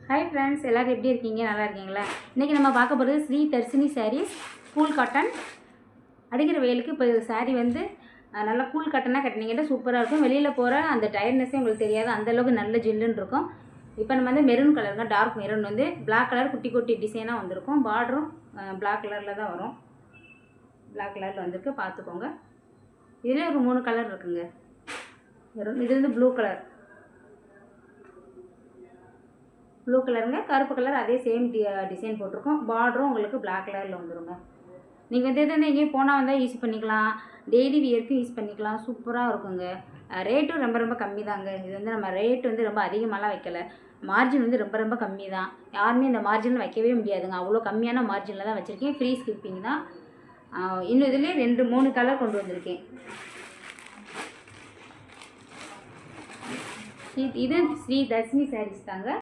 Hi friends, எல்லோரும் எப்படி இருக்கீங்க? நல்லா இருக்கீங்களா? இன்றைக்கி நம்ம பார்க்க போகிறது ஸ்ரீ தர்ஷினி சாரீஸ் கூல் காட்டன். அடிக்கிற வெயிலுக்கு இப்போ சாரீ வந்து நல்லா கூல் காட்டனாக கட்டினீங்கன்னா சூப்பராக இருக்கும். வெளியில் போகிற அந்த டயர்ட்னஸே உங்களுக்கு தெரியாது, அந்தளவுக்கு நல்ல ஜில்லுன்னு இருக்கும். இப்போ நம்ம வந்து மெரூன் கலருங்க, டார்க் மெரூன் வந்து பிளாக் கலர் குட்டி குட்டி டிசைனாக வந்திருக்கும். பார்டரும் பிளாக் கலரில் தான் வரும். பிளாக் கலரில் வந்திருக்கு, பார்த்துக்கோங்க. இதில் ஒரு 3 கலர் இருக்குங்க. இது வந்து ப்ளூ கலருங்க, கருப்பு கலர் அதே சேம் டிசைன் போட்டிருக்கோம். பார்டரும் உங்களுக்கு பிளாக் கலரில் வந்துடுங்க. நீங்கள் வந்து எதுவும் எங்கேயும் போனால் வந்தால் யூஸ் பண்ணிக்கலாம், டெய்லி வியர்க்கும் யூஸ் பண்ணிக்கலாம். சூப்பராக இருக்குங்க. ரேட்டும் ரொம்ப ரொம்ப கம்மி தாங்க. இது வந்து நம்ம ரேட் வந்து ரொம்ப அதிகமாகலாம் வைக்கலை. மார்ஜின் வந்து ரொம்ப ரொம்ப கம்மி தான். யாருமே இந்த மார்ஜின் வைக்கவே முடியாதுங்க. அவ்வளோ கம்மியான மார்ஜினில் தான் வச்சுருக்கேன். ஃப்ரீ ஸ்கிப்பிங் தான். இன்னும் இதுலேயே 2-3 கலர் கொண்டு வந்திருக்கேன். இது ஸ்ரீ தர்ஷினி சாரீஸ் தாங்க.